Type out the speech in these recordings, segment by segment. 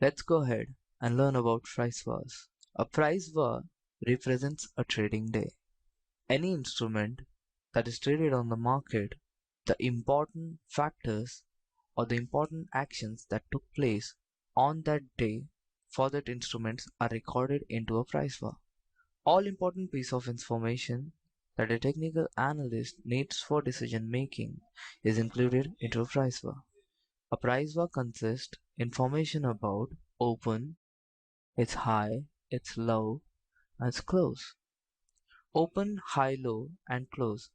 Let's go ahead and learn about price bars. A price bar represents a trading day. Any instrument that is traded on the market, the important factors or the important actions that took place on that day for that instruments are recorded into a price bar. All important piece of information that a technical analyst needs for decision making is included into a price bar. A price bar consists information about open, its high, its low, and its close. Open, high, low, and close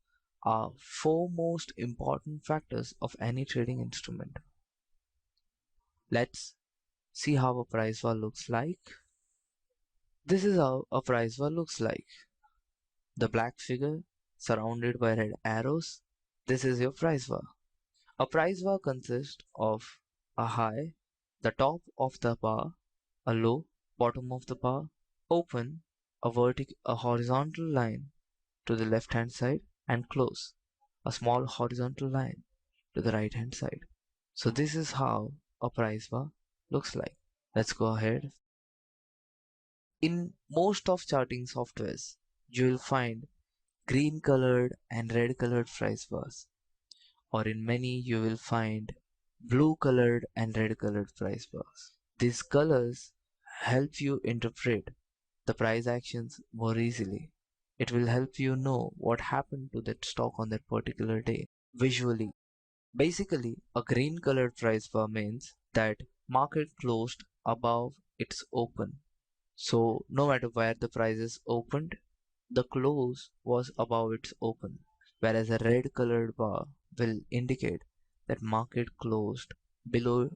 are four most important factors of any trading instrument. Let's see how a price bar looks like. This is how a price bar looks like. The black figure surrounded by red arrows. This is your price bar. A price bar consists of a high, the top of the bar, a low, bottom of the bar, open, a horizontal line to the left hand side, and close, a small horizontal line to the right hand side. So this is how a price bar looks like. Let's go ahead. In most of charting softwares, you will find green colored and red colored price bars, or in many you will find blue colored and red colored price bars. These colors help you interpret the price actions more easily. It will help you know what happened to that stock on that particular day visually. Basically, a green colored price bar means that market closed above its open. So no matter where the price is opened, the close was above its open, whereas a red colored bar will indicate that market closed below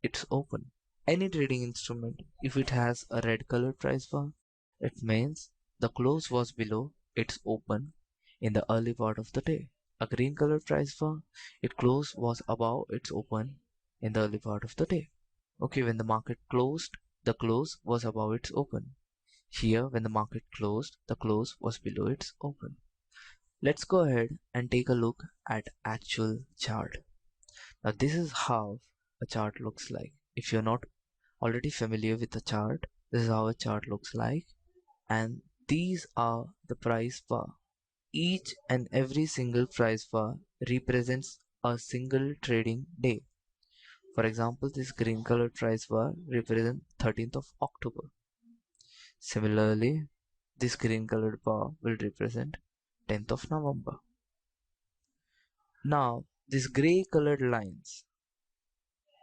its open. Any trading instrument, if it has a red colored price bar, it means the close was below its open in the early part of the day. A green colored price bar, its close was above its open in the early part of the day. Okay, when the market closed, the close was above its open. Here, when the market closed, the close was below its open. Let's go ahead and take a look at actual chart. Now this is how a chart looks like. If you're not already familiar with the chart, this is how a chart looks like, and these are the price bar. Each and every single price bar represents a single trading day. For example, this green colored price bar represents 13th of October. Similarly, this green colored bar will represent 10th of November. Now, these gray colored lines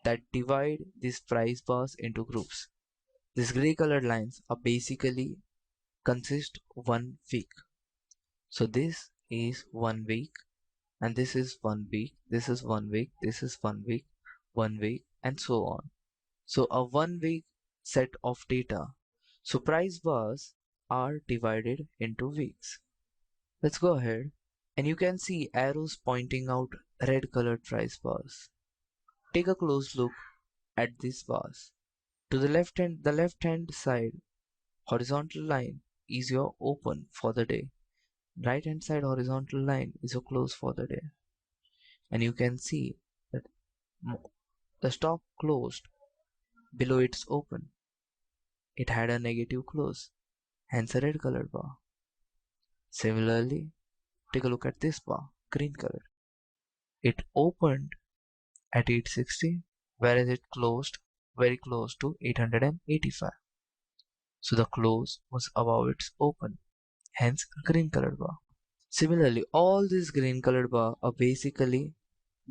that divide these price bars into groups. These gray colored lines are basically consist 1 week. So this is 1 week, and this is 1 week, this is 1 week, this is 1 week, 1 week, and so on. So a 1 week set of data. So price bars are divided into weeks. Let's go ahead, and you can see arrows pointing out red colored price bars. Take a close look at these bars. To the left hand side horizontal line is your open for the day. Right hand side horizontal line is your close for the day. And you can see that the stock closed below its open. It had a negative close, hence a red colored bar. Similarly, take a look at this bar, green color. It opened at 860, whereas it closed very close to 885. So the close was above its open, hence a green colored bar. Similarly, all these green colored bar are basically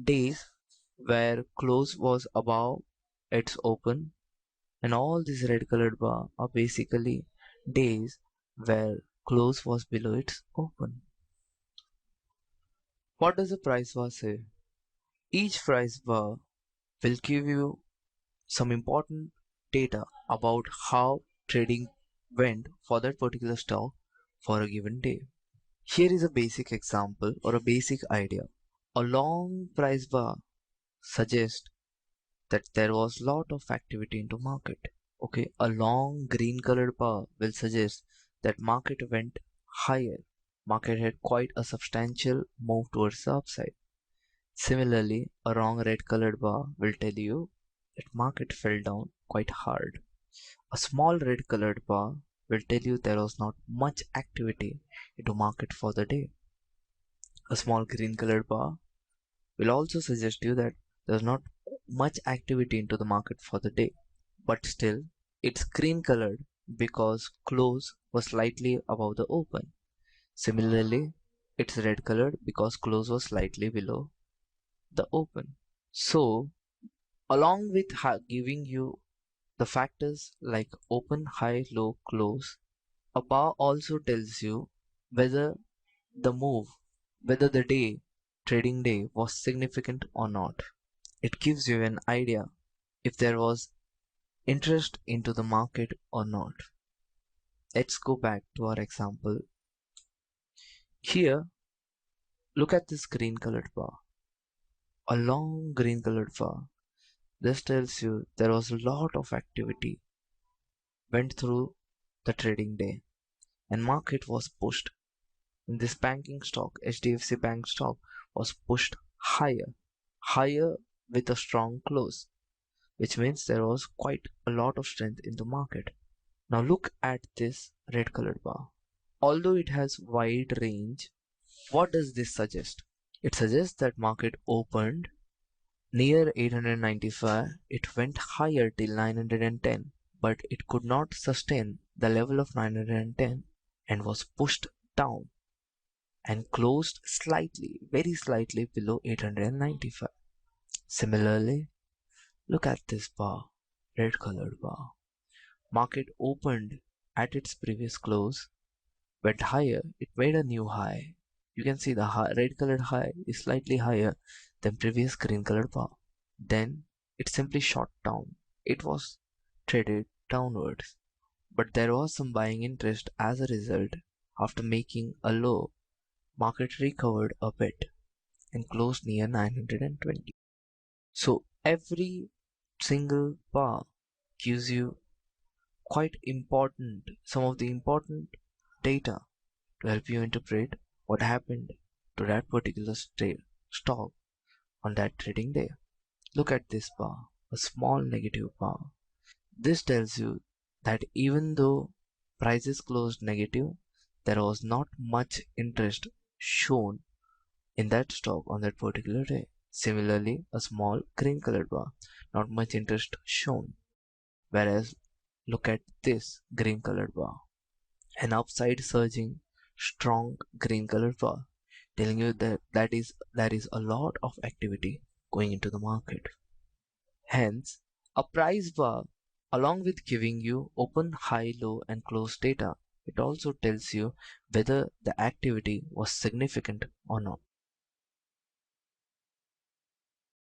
days where close was above its open, and all these red colored bar are basically days where close was below its open. What does the price bar say? Each price bar will give you some important data about how trading went for that particular stock for a given day. Here is a basic example or a basic idea. A long price bar suggests that there was lot of activity into market. Okay, a long green colored bar will suggest that market went higher. Market had quite a substantial move towards the upside. Similarly, a long red colored bar will tell you that market fell down quite hard. A small red colored bar will tell you there was not much activity into market for the day. A small green colored bar will also suggest you that there's not much activity into the market for the day. But still, it's green colored because close was slightly above the open. Similarly, it's red colored because close was slightly below the open. So, along with giving you the factors like open, high, low, close, a bar also tells you whether the move, whether the trading day was significant or not. It gives you an idea if there was interest into the market or not. Let's go back to our example. Here, look at this green colored bar. A long green colored bar. This tells you there was a lot of activity went through the trading day and market was pushed. In this banking stock, HDFC Bank stock was pushed higher with a strong close, which means there was quite a lot of strength in the market. Now look at this red colored bar. Although it has wide range, what does this suggest? It suggests that market opened near 895, it went higher till 910, but it could not sustain the level of 910 and was pushed down and closed slightly, very slightly below 895. Similarly, look at this bar, red colored bar. Market opened at its previous close, went higher, it made a new high. You can see the red colored high is slightly higher than previous green colored bar. Then it simply shot down. It was traded downwards. But there was some buying interest as a result. After making a low, market recovered a bit and closed near 920. So every single bar gives you quite important, some of the important data to help you interpret what happened to that particular stock on that trading day. Look at this bar, a small negative bar. This tells you that even though prices closed negative, there was not much interest shown in that stock on that particular day. Similarly, a small green colored bar, not much interest shown. Whereas, look at this green colored bar, an upside surging, strong green colored bar, telling you that there is a lot of activity going into the market. Hence, a price bar, along with giving you open, high, low, and close data, it also tells you whether the activity was significant or not.